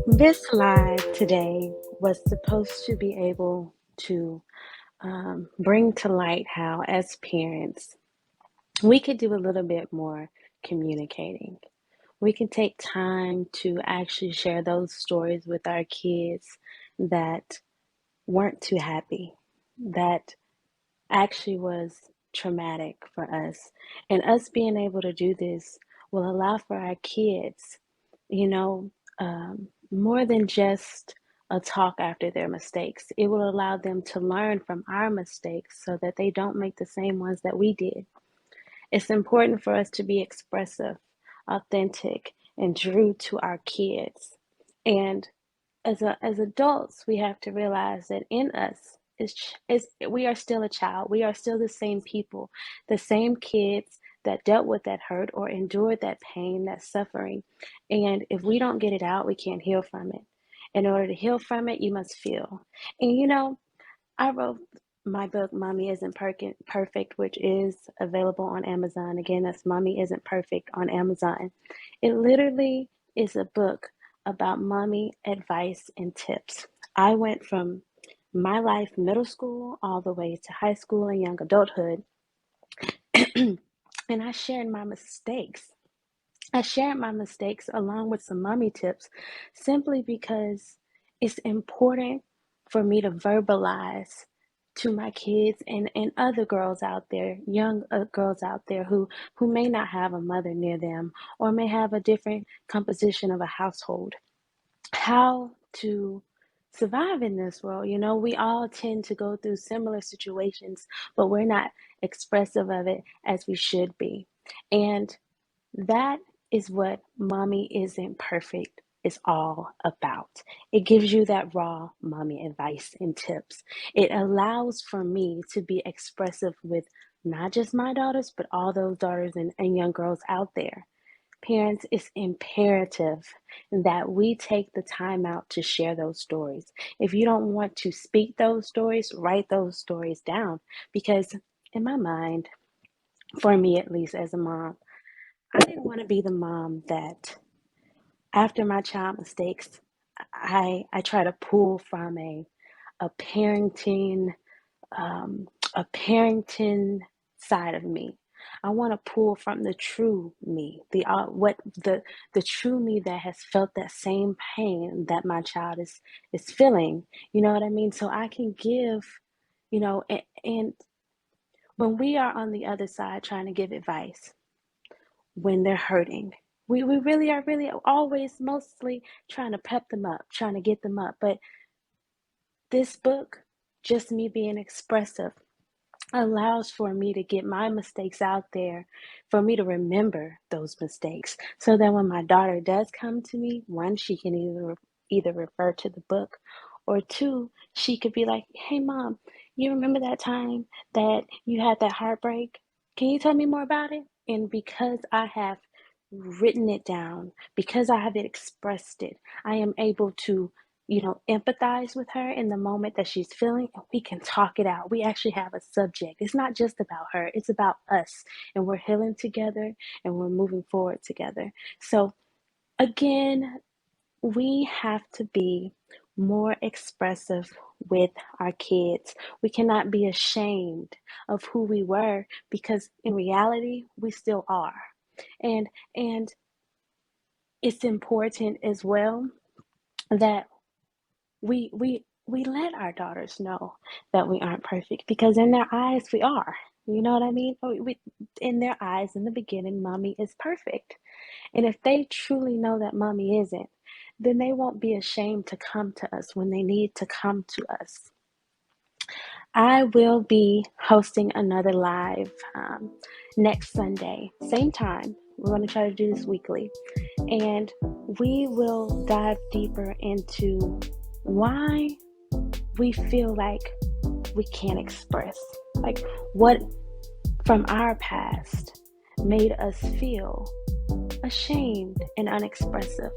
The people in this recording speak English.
This live today was supposed to be able to bring to light how, as parents, we could do a little bit more communicating. We can take time to actually share those stories with our kids that weren't too happy, that actually was traumatic for us. And us being able to do this will allow for our kids, you know, more than just a talk after their mistakes. It will allow them to learn from our mistakes so that they don't make the same ones that we did. It's important for us to be expressive, authentic, and true to our kids. And as adults, we have to realize that in us is we are still a child. We are still the same people, the same kids that dealt with that hurt or endured that pain, that suffering. And if we don't get it out, we can't heal from it. In order to heal from it, you must feel. And I wrote my book, Mommy Isn't Perfect, which is available on Amazon. Again, that's Mommy Isn't Perfect on Amazon. It literally is a book about mommy advice and tips. I went from my life, middle school, all the way to high school and young adulthood, and I shared my mistakes. I shared my mistakes along with some mommy tips simply because it's important for me to verbalize to my kids and other girls out there, young girls out there who may not have a mother near them or may have a different composition of a household, how to survive in this world. We all tend to go through similar situations, but we're not expressive of it as we should be. And that is what Mommy Isn't Perfect is all about. It gives you that raw mommy advice and tips. It allows for me to be expressive with not just my daughters, but all those daughters and young girls out there. Parents, it's imperative that we take the time out to share those stories. If you don't want to speak those stories, write those stories down. Because in my mind, for me at least as a mom, I didn't want to be the mom that after my child mistakes, I try to pull from a parenting a parenting side of me. I want to pull from the true me, the true me that has felt that same pain that my child is feeling. You know what I mean? So I can give, and when we are on the other side trying to give advice when they're hurting, we really are really always mostly trying to pep them up, trying to get them up. But this book, just me being expressive, allows for me to get my mistakes out there, for me to remember those mistakes, so that when my daughter does come to me, one, she can either refer to the book, or two, she could be like, "Hey, mom, you remember that time that you had that heartbreak? Can you tell me more about it?" And because I have written it down, because I have expressed it, I am able to empathize with her in the moment that she's feeling, and we can talk it out. We actually have a subject. It's not just about her, it's about us. And we're healing together and we're moving forward together. So, again, we have to be more expressive with our kids. We cannot be ashamed of who we were because in reality, we still are. And and it's important as well that we let our daughters know that we aren't perfect because in their eyes we are. You know what I mean? In their eyes, in the beginning, mommy is perfect. And if they truly know that mommy isn't, then they won't be ashamed to come to us when they need to come to us. I will be hosting another live next Sunday, same time. We're going to try to do this weekly. And we will dive deeper into why we feel like we can't express. Like what from our past made us feel ashamed and unexpressive.